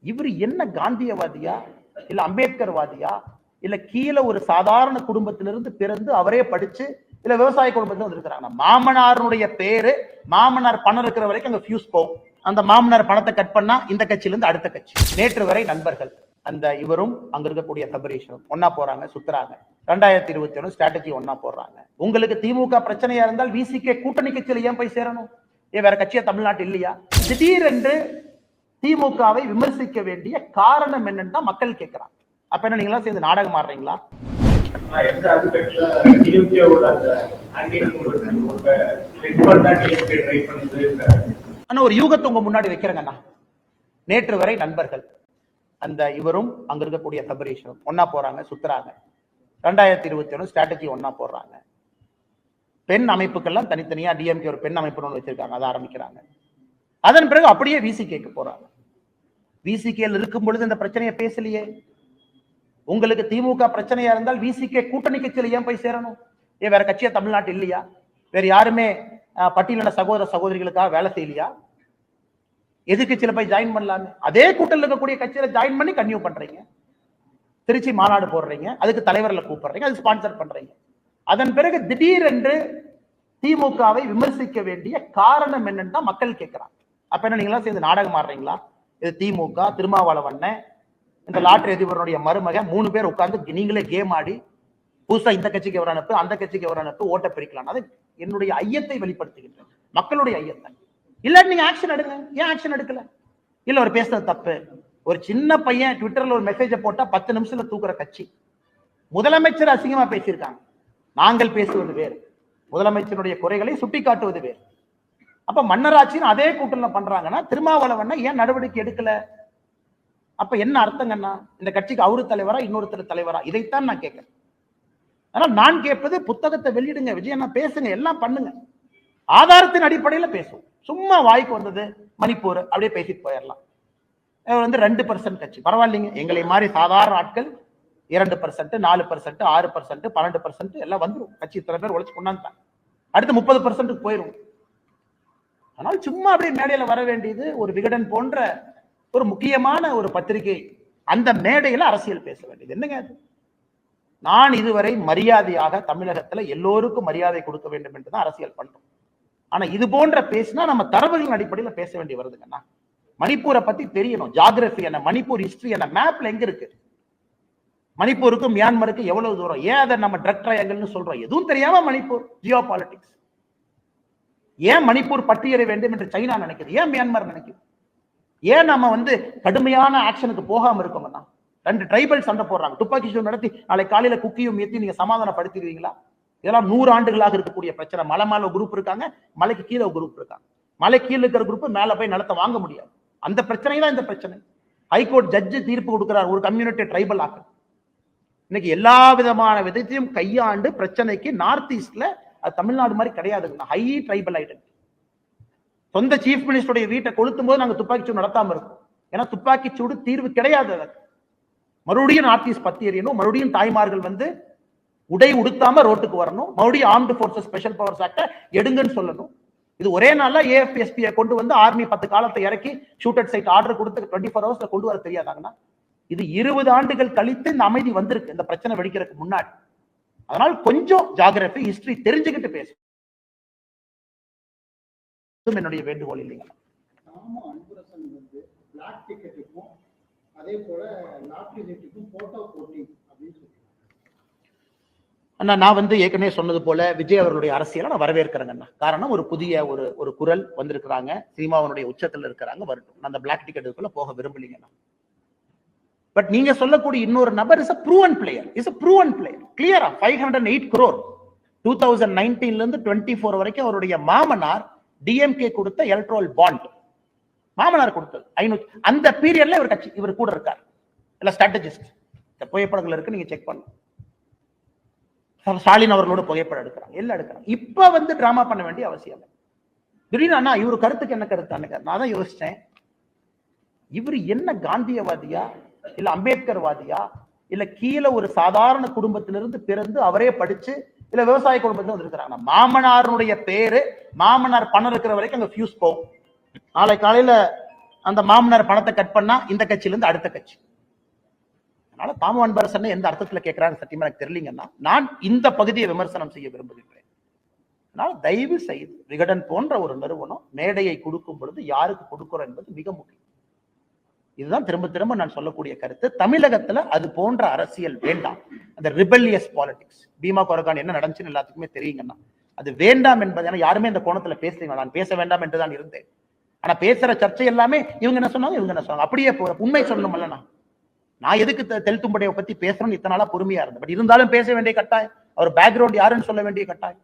இவர் என்ன காந்தியவாதியா இல்ல அம்பேத்கர்வாதியா இல்ல கீழே ஒரு சாதாரண குடும்பத்திலிருந்து பிறந்து அவரே படிச்சு இல்ல விவசாய குடும்பத்துல வந்திருக்கிறாங்க. மாமனாருடைய பேரு, மாமனார் பணம் இருக்கிற வரைக்கும் அங்க ஃபியூஸ் போகும். அந்த மாமனார் பணத்தை கட் பண்ணா இந்த கட்சியில இருந்து அடுத்த கட்சி. நேற்று வரை நண்பர்கள் அந்த இவரும் அங்க இருக்கக்கூடிய சபரீஷனும் ஒன்னா போறாங்க, சுத்துறாங்க. 2021 ஸ்ட்ராட்டஜி ஒன்னா போடுறாங்க. உங்களுக்கு திமுக பிரச்சனையா இருந்தால் விசிகே கூட்டணி கட்சியில ஏன் போய் சேரணும்? ஏன் வேற கட்சியா தமிழ்நாட்டு இல்லையா? திடீரென்று திமுகவை விமர்சிக்க வேண்டிய காரணம் என்னன்னு மக்கள் கேட்கிறாங்க. அப்ப என்ன நீங்களா சேர்ந்து நாடகம் ஆடுறீங்களா? ஒரு யூகத்தை உங்க முன்னாடி வைக்கிறேங்கண்ணா. நேற்று வரை நண்பர்கள் அந்த இவரும் அங்க இருக்கக்கூடிய சபரீஷனும் ஒன்னா போறாங்க, சுத்துறாங்க. 2021 ஸ்ட்ராட்டஜி ஒன்னா போடுறாங்க. பெண் அமைப்புக்கெல்லாம் தனித்தனியா டிஎம்கே ஒரு பெண் அமைப்பு ஒன்று வச்சிருக்காங்க, அதை ஆரம்பிக்கிறாங்க. அதன் பிறகு அப்படியே விசிகேக்கு போறாங்க. விசிகேல இருக்கும் பொழுது இந்த பிரச்சனையை பேசலையே. உங்களுக்கு திமுக பிரச்சனையா இருந்தால் விசிகே கூட்டணி கட்சியில ஏன் போய் சேரணும்? ஏன் வேற கட்சியா தமிழ்நாட்டு இல்லையா? வேற யாருமே பட்டியலின சகோதர சகோதரிகளுக்காக வேலை செய்யலையா? எதிர்கட்சியில போய் ஜாயின் பண்ணலாமே. அதே கூட்டத்தில் இருக்கக்கூடிய கட்சியில ஜாயின் பண்ணி கன்டினியூ பண்றீங்க. திருச்சி மாநாடு போடுறீங்க, அதுக்கு தலைவர்களை கூப்பிடுறீங்க, அது ஸ்பான்சர் பண்றீங்க. அதன் பிறகு திடீரென்று திமுகவை விமர்சிக்க வேண்டிய காரணம் என்னன்னு தான் மக்கள் கேட்கிறாங்க. அப்ப என்ன நீங்களா சேர்ந்து நாடகம் ஆடுறீங்களா? இது திமுக, திருமாவளவன், இந்த லாட்டரி அதிபருடைய மருமக 3 பேர் உட்கார்ந்து நீங்களே கேம் ஆடி புதுசா இந்த கட்சிக்கு ஒரு அனுப்பு, அந்த கட்சிக்கு ஒரு அனுப்பு, ஓட்ட பிரிக்கலாம். அது என்னுடைய ஐயத்தை வெளிப்படுத்துகின்றேன், மக்களுடைய ஐயத்தை. இல்ல நீங்க ஆக்ஷன் எடுங்க. ஏன் ஆக்ஷன் எடுக்கல? இல்ல ஒரு பேசுறது தப்பு. ஒரு சின்ன பையன் ட்விட்டர்ல ஒரு மெசேஜை போட்டா 10 நிமிஷத்துல தூக்குற கட்சி. முதலமைச்சர் அசிங்கமா பேசியிருக்காங்க. நாங்கள் பேசுவது வேறு, முதலமைச்சருடைய குறைகளை சுட்டி காட்டுவது வேறு. அப்ப மன்னராட்சின்னு அதே கூட்டத்தில் பண்றாங்கன்னா திருமாவளவன் ஏன் நடவடிக்கை எடுக்கல? அப்ப என்ன அர்த்தங்கன்னா இந்த கட்சிக்கு அவரு தலைவரா இன்னொருத்தர் தலைவரா? இதைத்தான் நான் கேட்கிறேன். ஆனால் நான் கேட்பது புத்தகத்தை வெளியிடுங்க, விஜயண்ணா பேசுங்க, எல்லாம் பண்ணுங்க, ஆதாரத்தின் அடிப்படையில பேசுவோம். சும்மா வாய்க்கு வந்தது மணிப்பூர் அப்படியே பேசிட்டு போயிடலாம். 2% கட்சி பரவாயில்லைங்க. எங்களை மாதிரி சாதாரண ஆட்கள் 2%, 4%, 6%, 12% எல்லாம் வந்துடும். கட்சி இத்தனை பேர் உழைச்சு கொண்டாந்துட்டாங்க. அடுத்து 30% போயிடும். ஆனால் சும்மா அப்படியே மேடையில வர வேண்டியது ஒரு விகடன் போன்ற ஒரு முக்கியமான ஒரு பத்திரிகை, அந்த மேடையில அரசியல் பேச வேண்டியது என்னங்க அது? நான் இதுவரை மரியாதையாக தமிழகத்துல எல்லோருக்கும் மரியாதை கொடுக்க வேண்டும் என்றுதான் அரசியல் பண்றோம். ஆனா இது போன்ற பேசினா நம்ம தரவுகளின் அடிப்படையில் பேச வேண்டி வருதுங்கண்ணா. மணிப்பூரை பத்தி தெரியணும், ஜியோகிராபி என்ன, மணிப்பூர் ஹிஸ்டரி என்ன, மேப்ல எங்க இருக்கு, மணிப்பூருக்கும் மியான்மருக்கு எவ்வளவு தூரம், ஏன் அதை நம்ம ட்ரக் ட்ரையாங்கிள்னு சொல்றோம்? எதுவும் தெரியாம மணிப்பூர் ஜியோ பாலிடிக்ஸ். ஏன் மணிப்பூர் பட்டியலை வேண்டும் என்று சைனா நினைக்குது? ஏன் மியான்மர் நினைக்குது? ஏன் நம்ம கடுமையான ஆக்ஷனுக்கு போகாம இருக்கோம்னா? 2 ட்ரைபல் சண்டை போடுறாங்க, துப்பாக்கி சூடு நடத்தி நாளை காலையில குக்கியும் ஏத்தி நீங்க சமாதானப்படுத்திடுவீங்களா? இதெல்லாம் 100 ஆண்டுகளாக இருக்கக்கூடிய பிரச்சனை. மலை மேல குரூப் இருக்காங்க, மலைக்கு கீழே குரூப் இருக்காங்க. மலை கீழே இருக்கிற குரூப் மேல போய் நிலத்தை வாங்க முடியாது. அந்த பிரச்சனை தான் இந்த பிரச்சனை. ஹைகோர்ட் ஜட்ஜு தீர்ப்பு கொடுக்கிறார், ஒரு கம்யூனிட்டி ட்ரைபல் ஆக்கு. இன்னைக்கு எல்லா விதமான விதத்தையும் கையாண்டு பிரச்சனைக்கு நார்த் ஈஸ்ட்ல அது தமிழ்நாடு மாதிரி கிடையாதுங்க. High tribal identity. சொந்த சீஃப் மினிஸ்டருடைய வீட்டை கொளுத்தும் போது நாங்க துப்பாக்கி சூடு நடத்தாம இருக்கோம். ஏன்னா துப்பாக்கி சூடு தீர்வு கிடையாது. அதற்கு மறுபடியும் நார்த் ஈஸ்ட் பத்தி எறியணும், மறுபடியும் தாய்மார்கள் உடை உடுத்தாம ரோட்டுக்கு வரணும், மறுபடியும் ஆர்ம்டு போர்சஸ் ஸ்பெஷல் பவர்ஸ் ஆக்ட எடுங்கன்னு சொல்லணும். இது ஒரே நாள்ல ஏஎஃப்எஸ்பியை கொண்டு வந்து ஆர்மி 10 காலத்தை இறக்கி ஷூட்டட் சைட் ஆர்டர் கொடுத்து 24 ஹவர்ஸ்ல கொண்டு வர தெரியாதாங்கன்னா? இது 20 ஆண்டுகள் கழித்து இந்த அமைதி வந்திருக்கு, இந்த பிரச்சனை வெடிக்கிறதுக்கு முன்னாடி. அதனால் கொஞ்சம் ஜியோகிராபி ஹிஸ்டரி தெரிஞ்சுக்கிட்டு பேசும் என்னுடைய வேண்டுகோள் இல்லைங்க. நான் ஏற்கனவே சொன்னது போல விஜய் அவர்களுடைய அரசியலை நான் வரவேற்கிறேங்கண்ணா. காரணம் ஒரு புதிய ஒரு குரல் வந்திருக்கிறாங்க, சினிமாவனுடைய உச்சத்தில் இருக்கிறாங்க, வரட்டும். நான் அந்த பிளாக் டிக்கெட்டுக்குள்ள போக விரும்பலீங்கண்ணா. பட் நீங்க சொல்லக்கூடிய இன்னொரு நபர் இஸ் a proven player, கிளியரா 508 crore 2019 இருந்து 24 வரைக்கும் அவருடைய மாமனார் டிஎம்கே கொடுத்த எலக்ட்ரல் பாண்ட், மாமனார் கொடுத்தது 500. அந்த பீரியட்ல இவர் கட்சி இவர் கூட இருக்கார், இல்ல ஸ்ட்ராட்டஜிஸ்ட். இந்த புகைப்படங்கள் இருக்கு, நீங்க செக் பண்ணுங்க. ஸ்டாலின் அவர்களோட புகைப்படம் எடுக்கிறாங்க, எல்லாம் எடுக்கிறாங்க. இப்ப டிராமா பண்ண வேண்டிய அவசியம். திடீர்னு அண்ணா இவரு கருத்துக்கு என்ன கருத்து? நான் தான் யோசிச்சேன், இவர் என்ன காந்தியவாதியா இல்ல அம்பேத்கர்வாதியா இல்ல கீழே ஒரு சாதாரண குடும்பத்திலிருந்து பிறந்து அவரே படிச்சு இல்ல விவசாய குடும்பத்துல வந்திருக்கிறாங்க. மாமனாருடைய பேரு, மாமனார் பணம் இருக்கிற வரைக்கும் அங்க ஃபியூஸ் போகும். நாளை காலையில அந்த மாமனார் பணத்தை கட் பண்ணா இந்த கட்சியில இருந்து அடுத்த கட்சி. அதனால தாமு அன்பரசன் எந்த அர்த்தத்துல கேட்கிறான்னு சத்தியமா எனக்கு தெரியலீங்கன்னா, நான் இந்த பகுதியை விமர்சனம் செய்ய விரும்புகின்றேன். அதனால தயவு செய்து விகடன் போன்ற ஒரு நிறுவனம் மேடையை கொடுக்கும் பொழுது யாருக்கு கொடுக்கிறோம் என்பது மிக முக்கியம். இதுதான் திரும்ப திரும்ப நான் சொல்லக்கூடிய கருத்து. தமிழகத்துல அது போன்ற அரசியல் வேண்டாம். அந்த ரிபெல்லியஸ் பாலிடிக்ஸ், பீமா கொரகான் என்ன நடந்துச்சுன்னு எல்லாத்துக்குமே தெரியுங்கன்னா, அது வேண்டாம் என்பது யாருமே இந்த கோணத்துல பேசுறீங்க. நான் பேச வேண்டாம் என்றுதான் இருந்தேன். ஆனா பேசுற சர்ச்சை எல்லாமே இவங்க என்ன சொன்னாங்க, இவங்க என்ன சொன்னாங்க, அப்படியே உண்மை சொல்லணும்ல. நான் எதுக்கு தெல் தும்படையை பத்தி பேசணும்னு இத்தனை நாளா பொறுமையா இருந்தேன். பட் இருந்தாலும் பேச வேண்டிய கட்டாயம், அவர் பேக்ரவுண்ட் யாருன்னு சொல்ல வேண்டிய கட்டாயம்.